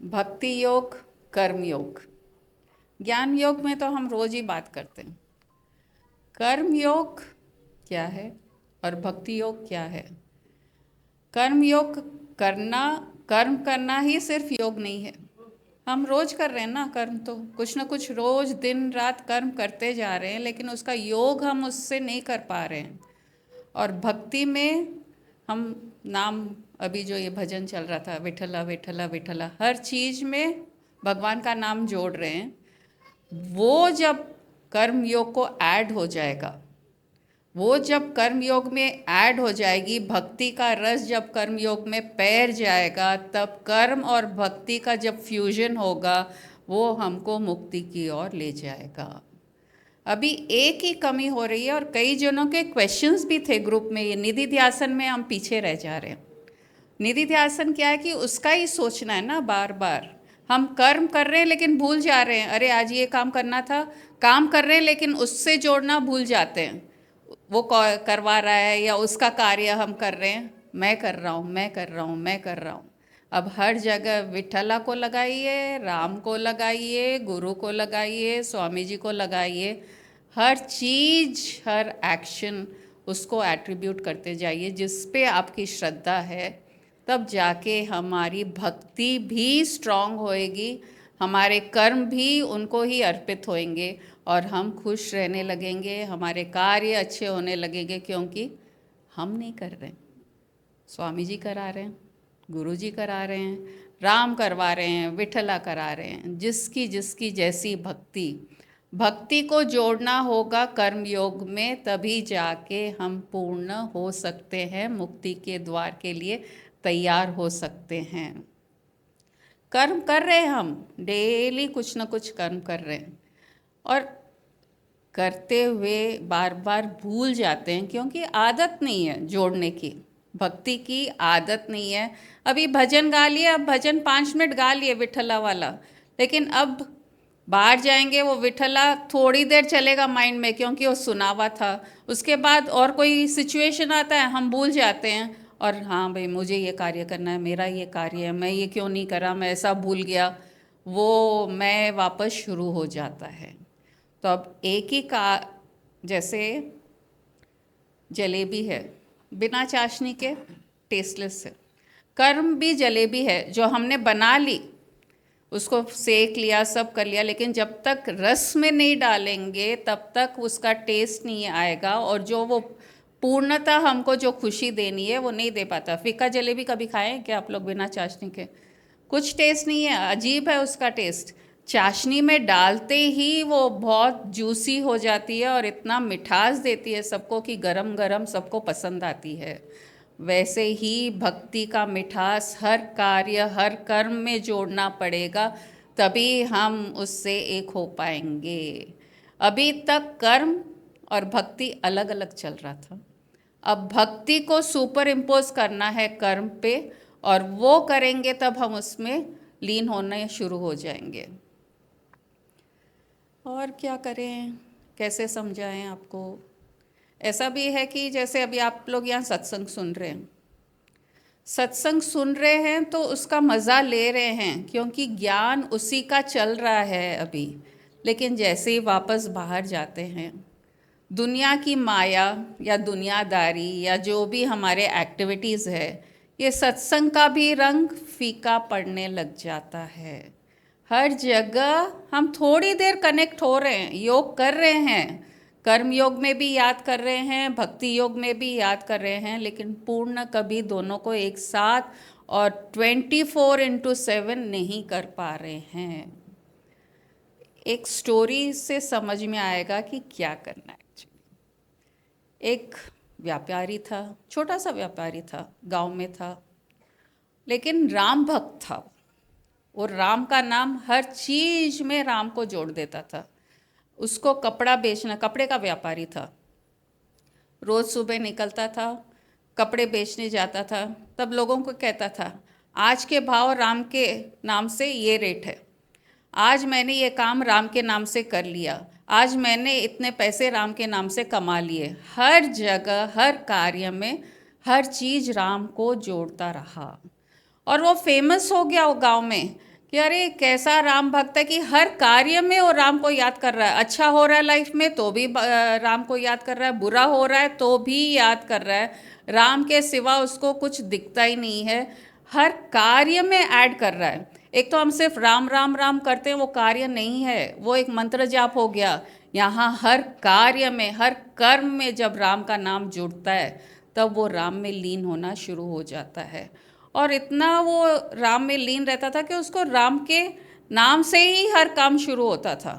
भक्ति योग, कर्म योग। ज्ञान योग में तो हम रोज ही बात करते हैं। कर्म योग क्या है और भक्ति योग क्या है? कर्म योग करना, कर्म करना ही सिर्फ योग नहीं है। हम रोज कर रहे हैं ना कर्म, तो कुछ ना कुछ रोज दिन रात कर्म करते जा रहे हैं, लेकिन उसका योग हम उससे नहीं कर पा रहे हैं। और भक्ति में हम नाम, अभी जो ये भजन चल रहा था, विठला विठला विठला, हर चीज में भगवान का नाम जोड़ रहे हैं। वो जब कर्म योग को ऐड हो जाएगा, वो जब कर्म योग में ऐड हो जाएगी, भक्ति का रस जब कर्म योग में पैर जाएगा, तब कर्म और भक्ति का जब फ्यूजन होगा, वो हमको मुक्ति की ओर ले जाएगा। अभी एक ही कमी हो रही है, और कई जनों के क्वेश्चंस भी थे ग्रुप में, ये निधि ध्यासन में हम पीछे रह जा रहे हैं। निधि ध्यासन क्या है कि उसका ही सोचना है ना, बार बार हम कर्म कर रहे हैं लेकिन भूल जा रहे हैं, अरे आज ये काम करना था, काम कर रहे हैं लेकिन उससे जोड़ना भूल जाते हैं। वो करवा रहा है या उसका कार्य हम कर रहे हैं, मैं कर रहा हूँ, मैं कर रहा हूँ, मैं कर रहा हूँ। अब हर जगह विठला को लगाइए, राम को लगाइए, गुरु को लगाइए, स्वामी जी को लगाइए, हर चीज, हर एक्शन उसको एट्रीब्यूट करते जाइए जिस पे आपकी श्रद्धा है। तब जाके हमारी भक्ति भी स्ट्रांग होएगी, हमारे कर्म भी उनको ही अर्पित होंगे, और हम खुश रहने लगेंगे, हमारे कार्य अच्छे होने लगेंगे, क्योंकि हम नहीं कर रहे हैं, स्वामी जी करा रहे हैं, गुरु जी करा रहे हैं, राम करवा रहे हैं, विठला करा रहे हैं। जिसकी जिसकी जैसी भक्ति, भक्ति को जोड़ना होगा कर्म योग में, तभी जाके हम पूर्ण हो सकते हैं, मुक्ति के द्वार के लिए तैयार हो सकते हैं। कर्म कर रहे हैं, हम डेली कुछ ना कुछ कर्म कर रहे हैं, और करते हुए बार बार भूल जाते हैं, क्योंकि आदत नहीं है जोड़ने की, भक्ति की आदत नहीं है। अभी भजन गा लिए, अब भजन 5 मिनट गा लिए विठला वाला, लेकिन अब बाहर जाएंगे वो विठला थोड़ी देर चलेगा माइंड में, क्योंकि वो सुना हुआ था। उसके बाद और कोई सिचुएशन आता है, हम भूल जाते हैं, और हाँ भाई मुझे ये कार्य करना है, मेरा ये कार्य है, मैं ये क्यों नहीं करा, मैं ऐसा भूल गया, वो मैं वापस शुरू हो जाता है। तो अब एक ही का, जैसे जलेबी है, बिना चाशनी के टेस्टलेस है। कर्म भी जलेबी है, जो हमने बना ली, उसको सेक लिया, सब कर लिया, लेकिन जब तक रस में नहीं डालेंगे तब तक उसका टेस्ट नहीं आएगा, और जो वो पूर्णतः हमको जो खुशी देनी है वो नहीं दे पाता। फीका जलेबी कभी खाए क्या आप लोग बिना चाशनी के? कुछ टेस्ट नहीं है, अजीब है उसका टेस्ट। चाशनी में डालते ही वो बहुत जूसी हो जाती है और इतना मिठास देती है सबको कि गरम गरम सबको पसंद आती है। वैसे ही भक्ति का मिठास हर कार्य, हर कर्म में जोड़ना पड़ेगा, तभी हम उससे एक हो पाएंगे। अभी तक कर्म और भक्ति अलग अलग चल रहा था, अब भक्ति को सुपर इम्पोज करना है कर्म पे, और वो करेंगे तब हम उसमें लीन होने शुरू हो जाएंगे। और क्या करें, कैसे समझाएं आपको? ऐसा भी है कि जैसे अभी आप लोग यहाँ सत्संग सुन रहे हैं, सत्संग सुन रहे हैं तो उसका मज़ा ले रहे हैं, क्योंकि ज्ञान उसी का चल रहा है अभी। लेकिन जैसे ही वापस बाहर जाते हैं, दुनिया की माया या दुनियादारी या जो भी हमारे एक्टिविटीज़ है, ये सत्संग का भी रंग फीका पड़ने लग जाता है। हर जगह हम थोड़ी देर कनेक्ट हो रहे हैं, योग कर रहे हैं, कर्म योग में भी याद कर रहे हैं, भक्ति योग में भी याद कर रहे हैं, लेकिन पूर्ण कभी दोनों को एक साथ और 24/7 नहीं कर पा रहे हैं। एक स्टोरी से समझ में आएगा कि क्या करना है। एक व्यापारी था, छोटा सा व्यापारी था, गांव में था, लेकिन राम भक्त था। वो राम का नाम हर चीज में राम को जोड़ देता था। उसको कपड़ा बेचना, कपड़े का व्यापारी था, रोज सुबह निकलता था, कपड़े बेचने जाता था, तब लोगों को कहता था आज के भाव राम के नाम से ये रेट है, आज मैंने ये काम राम के नाम से कर लिया, आज मैंने इतने पैसे राम के नाम से कमा लिए। हर जगह, हर कार्य में, हर चीज राम को जोड़ता रहा, और वो फेमस हो गया वो गांव में कि अरे कैसा राम भक्त है कि हर कार्य में वो राम को याद कर रहा है। अच्छा हो रहा है लाइफ में तो भी राम को याद कर रहा है, बुरा हो रहा है तो भी याद कर रहा है। राम के सिवा उसको कुछ दिखता ही नहीं है, हर कार्य में ऐड कर रहा है। एक तो हम सिर्फ राम राम राम करते हैं, वो कार्य नहीं है, वो एक मंत्र जाप हो गया। यहाँ हर कार्य में, हर कर्म में जब राम का नाम जुड़ता है तब वो राम में लीन होना शुरू हो जाता है। और इतना वो राम में लीन रहता था कि उसको राम के नाम से ही हर काम शुरू होता था।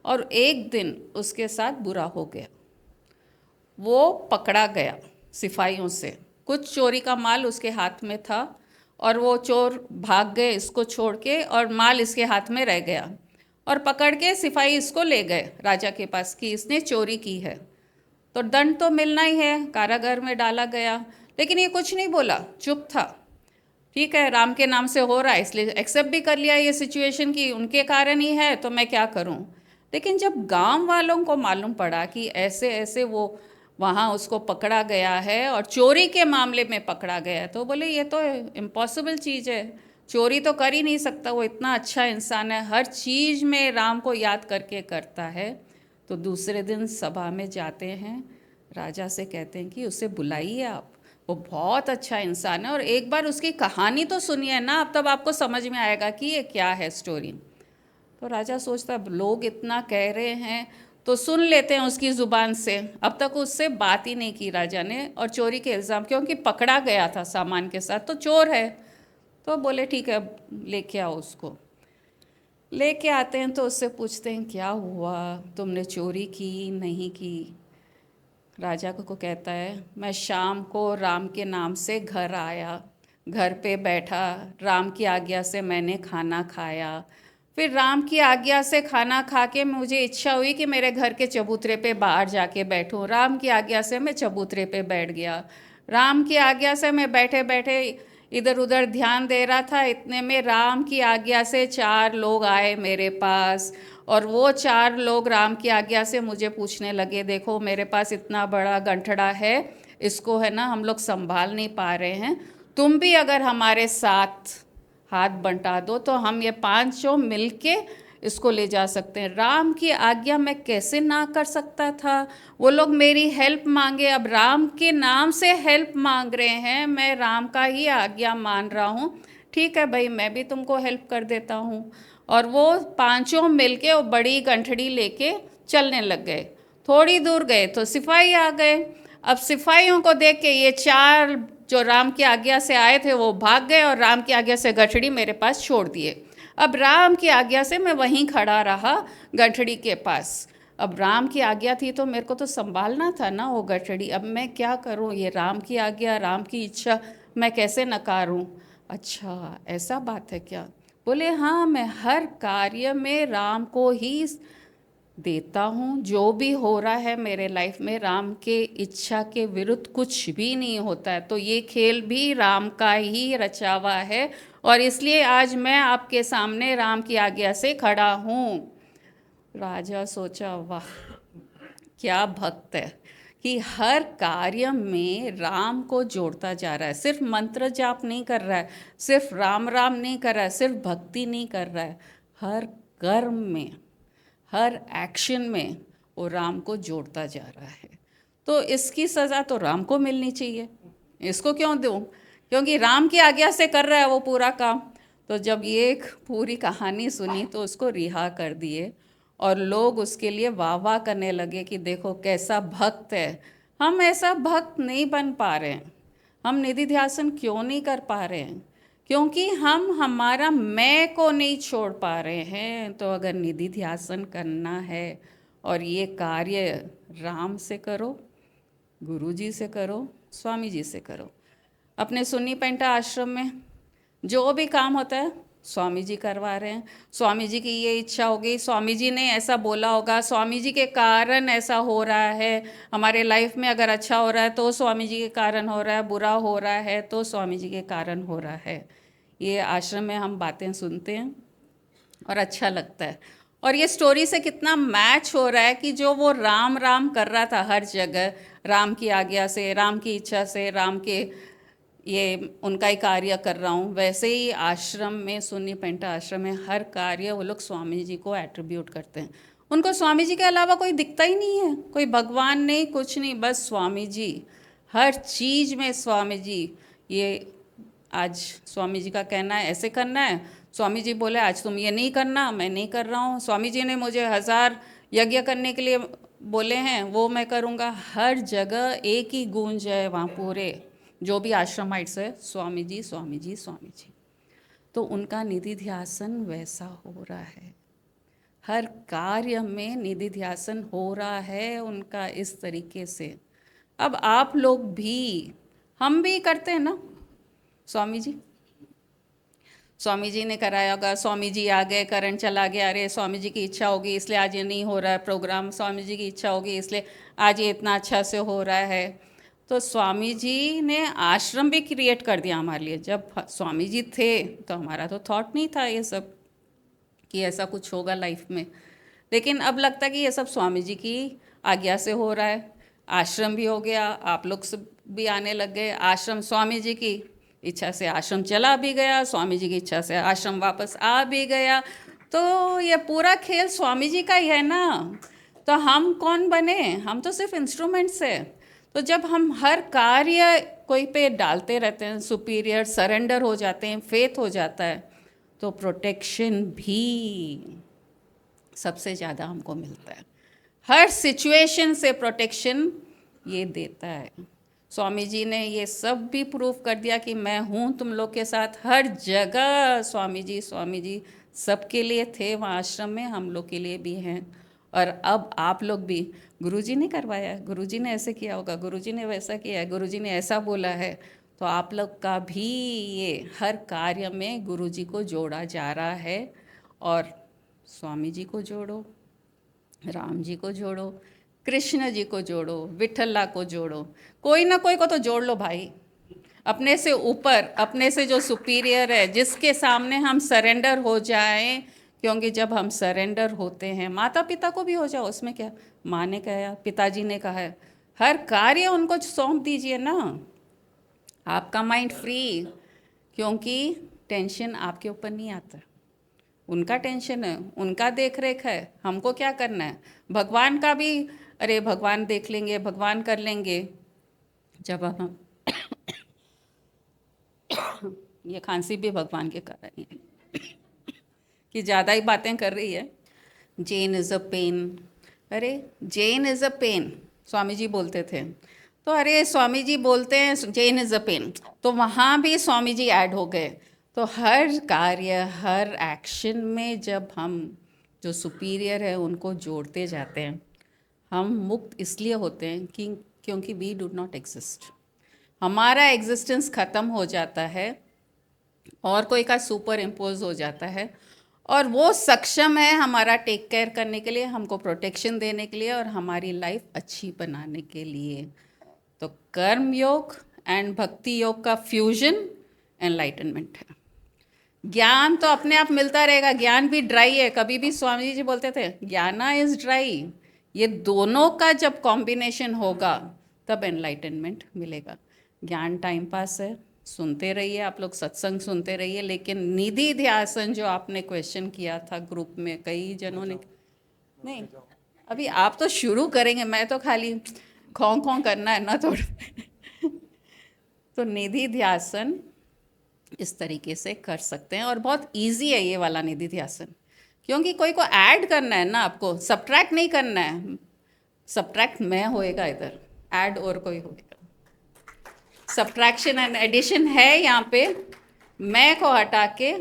और एक दिन उसके साथ बुरा हो गया, वो पकड़ा गया सिपाहियों से। कुछ चोरी का माल उसके हाथ में था और वो चोर भाग गए इसको छोड़ के, और माल इसके हाथ में रह गया। और पकड़ के सिपाही इसको ले गए राजा के पास कि इसने चोरी की है, तो दंड तो मिलना ही है, कारागार में डाला गया। लेकिन ये कुछ नहीं बोला, चुप था। ठीक है, राम के नाम से हो रहा है इसलिए एक्सेप्ट भी कर लिया ये सिचुएशन कि उनके कारण ही है, तो मैं क्या करूं। लेकिन जब गांव वालों को मालूम पड़ा कि ऐसे ऐसे वो वहाँ उसको पकड़ा गया है और चोरी के मामले में पकड़ा गया है, तो बोले ये तो इम्पॉसिबल चीज़ है, चोरी तो कर ही नहीं सकता, वो इतना अच्छा इंसान है, हर चीज़ में राम को याद करके करता है। तो दूसरे दिन सभा में जाते हैं, राजा से कहते हैं कि उसे बुलाइए आप, वो बहुत अच्छा इंसान है और एक बार उसकी कहानी तो सुनिए ना, अब तब आपको समझ में आएगा कि ये क्या है स्टोरी। तो राजा सोचता लोग इतना कह रहे हैं तो सुन लेते हैं उसकी ज़ुबान से। अब तक उससे बात ही नहीं की राजा ने, और चोरी के इल्ज़ाम, क्योंकि पकड़ा गया था सामान के साथ तो चोर है। तो बोले ठीक है लेके आओ उसको। लेके आते हैं तो उससे पूछते हैं क्या हुआ, तुमने चोरी की नहीं की। राजा को कहता है मैं शाम को राम के नाम से घर आया, घर पे बैठा, राम की आज्ञा से मैंने खाना खाया, फिर राम की आज्ञा से खाना खा के मुझे इच्छा हुई कि मेरे घर के चबूतरे पे बाहर जाके बैठूं, राम की आज्ञा से मैं चबूतरे पे बैठ गया। राम की आज्ञा से मैं बैठे बैठे इधर उधर ध्यान दे रहा था, इतने में राम की आज्ञा से 4 लोग आए मेरे पास, और वो 4 लोग राम की आज्ञा से मुझे पूछने लगे देखो मेरे पास इतना बड़ा गंठड़ा है, इसको है ना हम लोग संभाल नहीं पा रहे हैं, तुम भी अगर हमारे साथ हाथ बंटा दो तो हम ये 5 मिलके इसको ले जा सकते हैं। राम की आज्ञा मैं कैसे ना कर सकता था, वो लोग मेरी हेल्प मांगे, अब राम के नाम से हेल्प मांग रहे हैं, मैं राम का ही आज्ञा मान रहा हूँ, ठीक है भाई मैं भी तुमको हेल्प कर देता हूँ। और वो 5 मिलके वो बड़ी गंठड़ी लेके चलने लग गए। थोड़ी दूर गए तो सिपाही आ गए। अब सिपाहियों को देख के ये 4 जो राम की आज्ञा से आए थे वो भाग गए और राम की आज्ञा से गठड़ी मेरे पास छोड़ दिए। अब राम की आज्ञा से मैं वहीं खड़ा रहा गठड़ी के पास। अब राम की आज्ञा थी तो मेरे को तो संभालना था ना वो गठड़ी, अब मैं क्या करूं, ये राम की आज्ञा, राम की इच्छा मैं कैसे नकारूं। अच्छा ऐसा बात है क्या। बोले हाँ, मैं हर कार्य में राम को ही देता हूँ, जो भी हो रहा है मेरे लाइफ में राम के इच्छा के विरुद्ध कुछ भी नहीं होता है, तो ये खेल भी राम का ही रचा हुआ है, और इसलिए आज मैं आपके सामने राम की आज्ञा से खड़ा हूँ। राजा सोचा वाह क्या भक्त है कि हर कार्य में राम को जोड़ता जा रहा है, सिर्फ मंत्र जाप नहीं कर रहा है, सिर्फ राम राम नहीं कर रहा है, सिर्फ भक्ति नहीं कर रहा है, हर कर्म में, हर एक्शन में वो राम को जोड़ता जा रहा है। तो इसकी सज़ा तो राम को मिलनी चाहिए, इसको क्यों दूँ, क्योंकि राम की आज्ञा से कर रहा है वो पूरा काम। तो जब ये पूरी कहानी सुनी तो उसको रिहा कर दिए, और लोग उसके लिए वाह वाह करने लगे कि देखो कैसा भक्त है। हम ऐसा भक्त नहीं बन पा रहे हैं, हम निधि ध्यासन क्यों नहीं कर पा रहे हैं, क्योंकि हम हमारा मैं को नहीं छोड़ पा रहे हैं। तो अगर निधि ध्यासन करना है और ये कार्य राम से करो, गुरु जी से करो, स्वामी जी से करो। अपने सुन्नी पेंटा आश्रम में जो भी काम होता है स्वामी जी करवा रहे हैं, स्वामी जी की ये इच्छा होगी, स्वामी जी ने ऐसा बोला होगा, स्वामी जी के कारण ऐसा हो रहा है, हमारे लाइफ में अगर अच्छा हो रहा है तो स्वामी जी के कारण हो रहा है, बुरा हो रहा है तो स्वामी जी के कारण हो रहा है। ये आश्रम में हम बातें सुनते हैं और अच्छा लगता है। और ये स्टोरी से कितना मैच हो रहा है कि जो वो राम राम कर रहा था हर जगह, राम की आज्ञा से, राम की इच्छा से, राम के ये उनका ही कार्य कर रहा हूँ। वैसे ही आश्रम में, सुन्नी पेंटा आश्रम में, हर कार्य वो लोग स्वामी जी को एट्रीब्यूट करते हैं। उनको स्वामी जी के अलावा कोई दिखता ही नहीं है, कोई भगवान नहीं, कुछ नहीं, बस स्वामी जी। हर चीज़ में स्वामी जी। ये आज स्वामी जी का कहना है ऐसे करना है, स्वामी जी बोले आज तुम ये नहीं करना, मैं नहीं कर रहा हूँ। स्वामी जी ने मुझे 1000 यज्ञ करने के लिए बोले हैं, वो मैं करूँगा। हर जगह एक ही गूंज है वहाँ पूरे जो भी आश्रमाइट्स है, स्वामी जी स्वामी जी स्वामी जी। तो उनका निधि ध्यासन वैसा हो रहा है, हर कार्य में निधि ध्यासन हो रहा है उनका इस तरीके से। अब आप लोग भी, हम भी करते हैं ना। स्वामी जी, स्वामी जी ने कराया होगा, स्वामी जी आ गए, करंट चला गया, अरे स्वामी जी की इच्छा होगी इसलिए आज ये नहीं हो रहा है प्रोग्राम, स्वामी जी की इच्छा होगी इसलिए आज ये इतना अच्छा से हो रहा है। तो स्वामी जी ने आश्रम भी क्रिएट कर दिया हमारे लिए। जब स्वामी जी थे तो हमारा तो थॉट नहीं था ये सब कि ऐसा कुछ होगा लाइफ में, लेकिन अब लगता है कि ये सब स्वामी जी की आज्ञा से हो रहा है। आश्रम भी हो गया, आप लोग सब भी आने लग गए। आश्रम स्वामी जी की इच्छा से आश्रम चला भी गया, स्वामी जी की इच्छा से आश्रम वापस आ भी गया। तो ये पूरा खेल स्वामी जी का ही है ना। तो हम कौन बने? हम तो सिर्फ इंस्ट्रूमेंट्स है। तो जब हम हर कार्य कोई पे डालते रहते हैं, सुपीरियर सरेंडर हो जाते हैं, फेथ हो जाता है, तो प्रोटेक्शन भी सबसे ज़्यादा हमको मिलता है। हर सिचुएशन से प्रोटेक्शन ये देता है। स्वामी जी ने ये सब भी प्रूफ कर दिया कि मैं हूँ तुम लोग के साथ हर जगह। स्वामी जी सबके लिए थे वहाँ आश्रम में, हम लोग के लिए भी हैं। और अब आप लोग भी, गुरुजी ने करवाया, गुरुजी ने ऐसे किया होगा, गुरुजी ने वैसा किया है, गुरुजी ने ऐसा बोला है, तो आप लोग का भी ये हर कार्य में गुरुजी को जोड़ा जा रहा है। और स्वामी जी को जोड़ो, राम जी को जोड़ो, कृष्ण जी को जोड़ो, विठल्ला को जोड़ो, कोई ना कोई को तो जोड़ लो भाई। अपने से ऊपर, अपने से जो सुपीरियर है, जिसके सामने हम सरेंडर हो जाएं। क्योंकि जब हम सरेंडर होते हैं, माता पिता को भी हो जाओ, उसमें क्या, माँ ने कहा, पिताजी ने कहा है, हर कार्य उनको सौंप दीजिए ना। आपका माइंड फ्री, क्योंकि टेंशन आपके ऊपर नहीं आता, उनका टेंशन है, उनका देख रेख है। हमको क्या करना है? भगवान का भी, अरे भगवान देख लेंगे, भगवान कर लेंगे। जब हम ये खांसी भी भगवान के कर रही है कि ज़्यादा ही बातें कर रही है। जेन इज़ अ पेन, अरे जेन is a pen Swami ji बोलते थे। तो अरे स्वामी जी बोलते हैं जेन इज़ अ पेन, तो वहाँ भी स्वामी जी ऐड हो गए। तो हर कार्य, हर एक्शन में जब हम जो सुपीरियर है उनको जोड़ते जाते हैं, हम मुक्त इसलिए होते हैं कि क्योंकि वी डू नॉट एग्जिस्ट। हमारा एग्जिस्टेंस ख़त्म हो जाता है और कोई का सुपर इम्पोज हो जाता है, और वो सक्षम है हमारा टेक केयर करने के लिए, हमको प्रोटेक्शन देने के लिए और हमारी लाइफ अच्छी बनाने के लिए। तो कर्म योग एंड भक्ति योग का फ्यूजन एनलाइटनमेंट है। ज्ञान तो अपने आप मिलता रहेगा, ज्ञान भी ड्राई है। कभी भी स्वामी जी बोलते थे ज्ञाना इज ड्राई। ये दोनों का जब कॉम्बिनेशन होगा तब एनलाइटनमेंट मिलेगा। ज्ञान टाइम पास है, सुनते रहिए, आप लोग सत्संग सुनते रहिए, लेकिन निधि ध्यासन जो आपने क्वेश्चन किया था ग्रुप में, कई जनों ने, नहीं अभी आप तो शुरू करेंगे, मैं तो खाली खों खों करना है ना थोड़ा। तो निधि ध्यासन इस तरीके से कर सकते हैं और बहुत इजी है ये वाला निधि ध्यासन, क्योंकि कोई को ऐड करना है ना, आपको सब्ट्रैक्ट नहीं करना है। सब्ट्रैक्ट मैं होएगा इधर, ऐड और कोई होएगा। सब्ट्रैक्शन एंड एडिशन है यहाँ पे, मैं को हटा के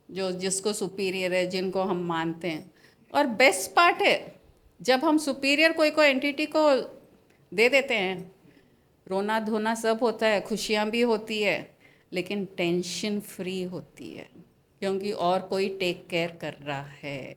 जो जिसको सुपीरियर है, जिनको हम मानते हैं। और बेस्ट पार्ट है जब हम सुपीरियर कोई को एंटिटी को दे देते हैं, रोना धोना सब होता है, खुशियाँ भी होती है, लेकिन टेंशन फ्री होती है, क्योंकि और कोई टेक केयर कर रहा है।